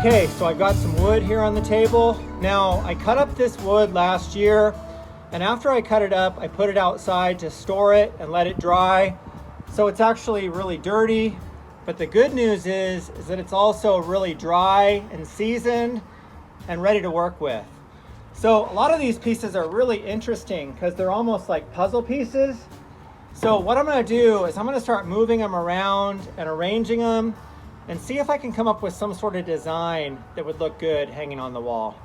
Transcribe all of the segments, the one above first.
Okay, so I've got some wood here on the table. Now, I cut up this wood last year, and after I cut it up, I put it outside to store it and let it dry. So it's actually really dirty, but the good news is that it's also really dry and seasoned and ready to work with. So a lot of these pieces are really interesting because they're almost like puzzle pieces. So what I'm gonna do is I'm gonna start moving them around and arranging them and see if I can come up with some sort of design that would look good hanging on the wall.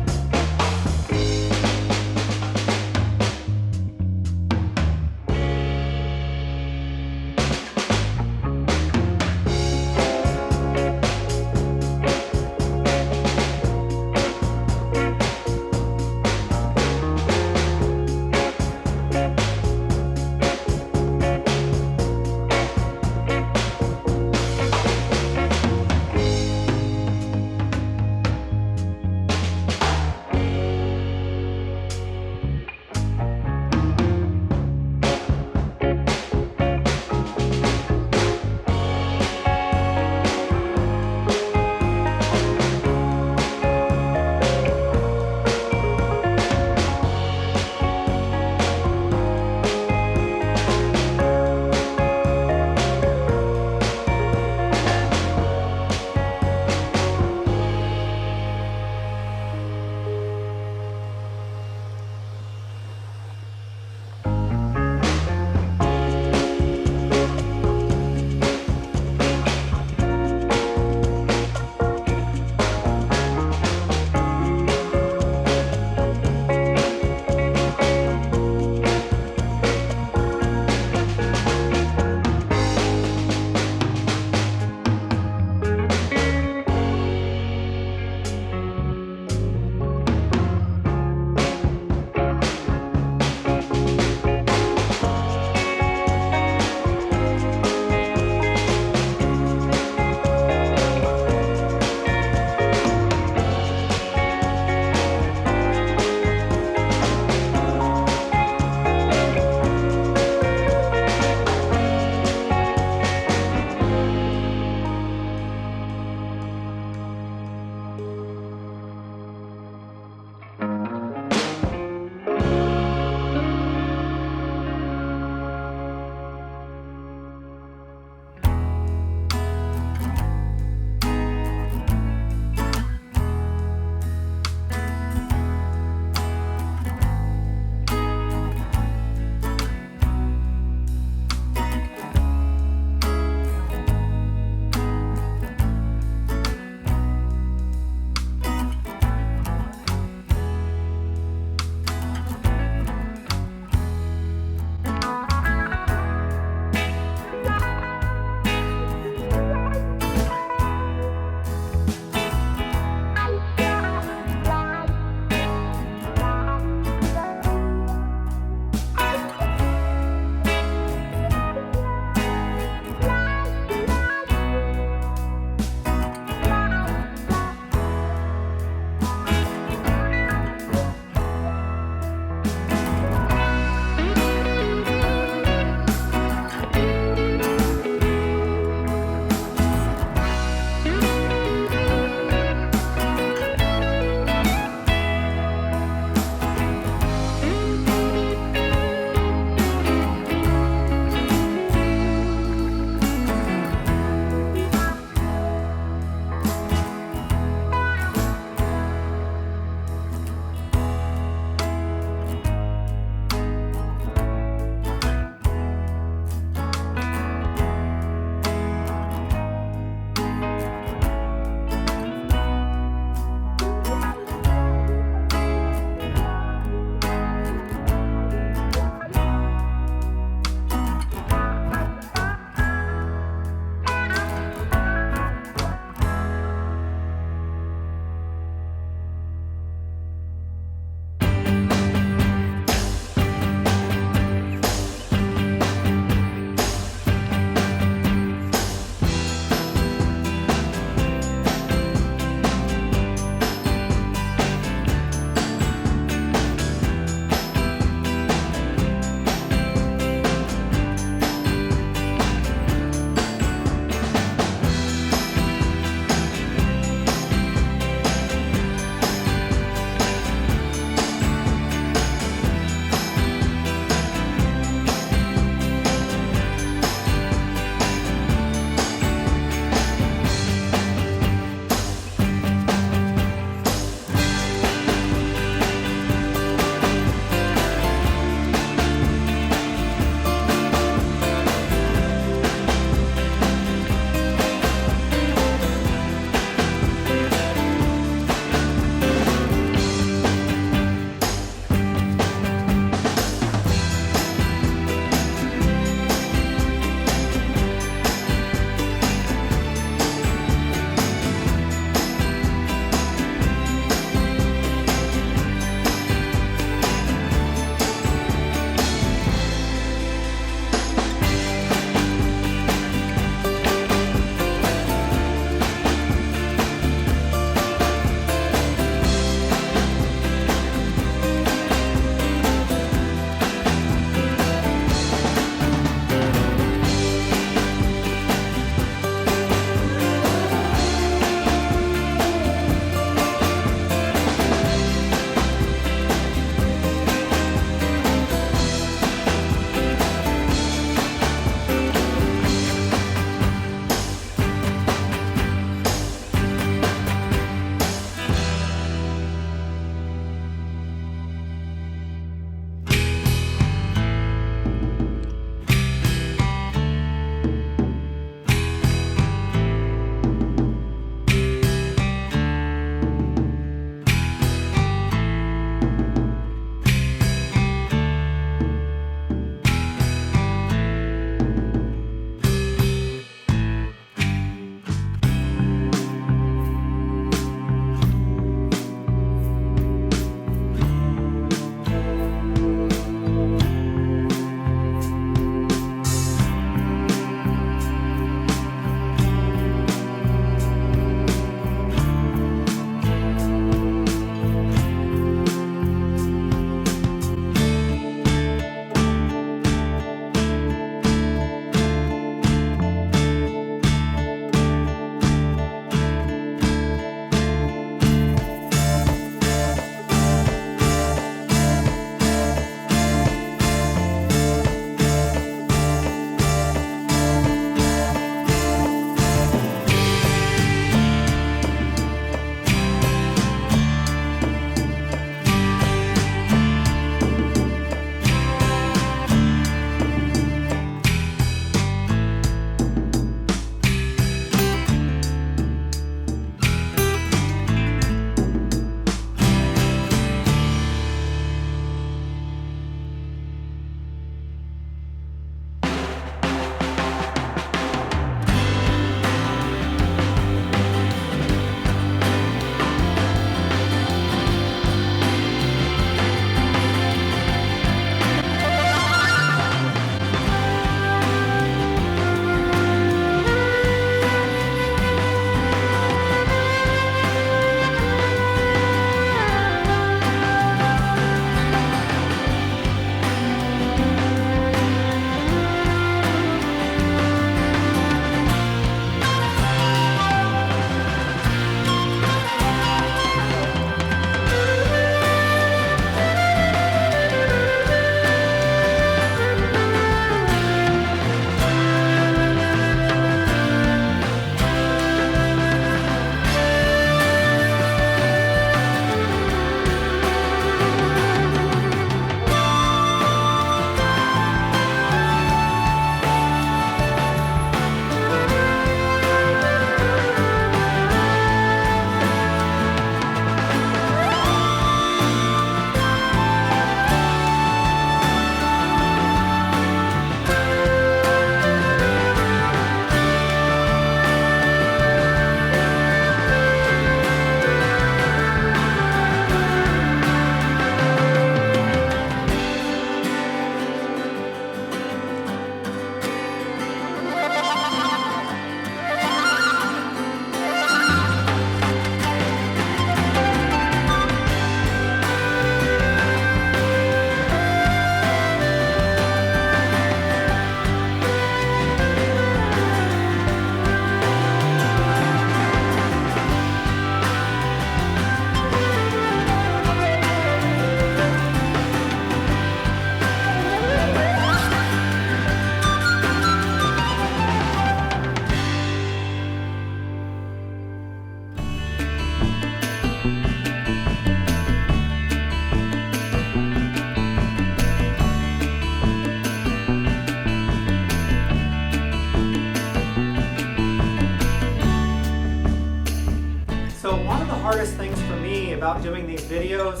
about doing these videos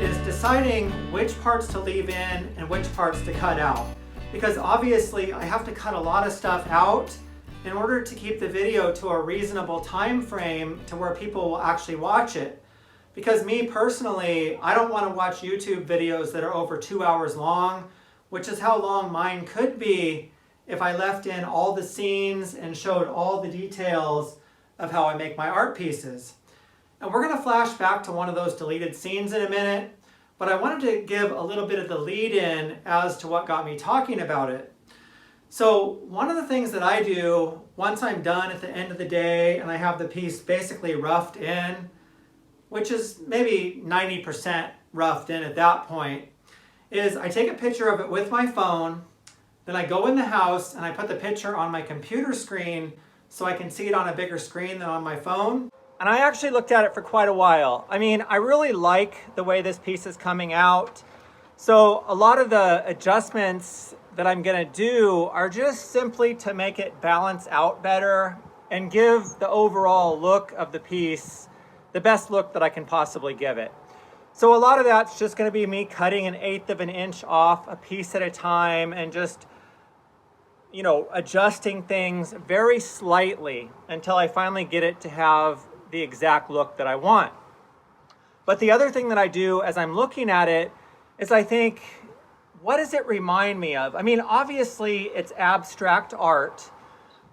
is deciding which parts to leave in and which parts to cut out. Because obviously I have to cut a lot of stuff out in order to keep the video to a reasonable time frame to where people will actually watch it. Because me personally, I don't want to watch YouTube videos that are over 2 hours long, which is how long mine could be if I left in all the scenes and showed all the details of how I make my art pieces. And we're going to flash back to one of those deleted scenes in a minute, but I wanted to give a little bit of the lead in as to what got me talking about it. So one of the things that I do once I'm done at the end of the day and I have the piece basically roughed in, which is maybe 90% roughed in at that point, is I take a picture of it with my phone, then I go in the house and I put the picture on my computer screen so I can see it on a bigger screen than on my phone. And I actually looked at it for quite a while. I mean, I really like the way this piece is coming out. So a lot of the adjustments that I'm gonna do are just simply to make it balance out better and give the overall look of the piece the best look that I can possibly give it. So a lot of that's just gonna be me cutting 1/8 of an inch off a piece at a time and just, you know, adjusting things very slightly until I finally get it to have the exact look that I want. But the other thing that I do as I'm looking at it is I think, what does it remind me of? I mean, obviously it's abstract art,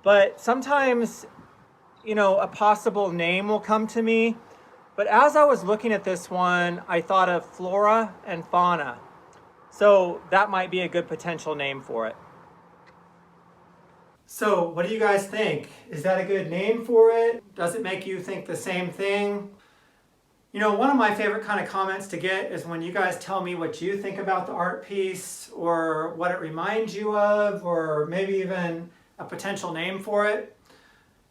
but sometimes, you know, a possible name will come to me. But as I was looking at this one, I thought of Flora and Fauna. So that might be a good potential name for it. So what do you guys think? Is that a good name for it? Does it make you think the same thing? You know, one of my favorite kind of comments to get is when you guys tell me what you think about the art piece or what it reminds you of, or maybe even a potential name for it.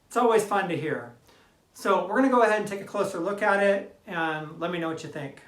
It's always fun to hear. So we're going to go ahead and take a closer look at it and let me know what you think.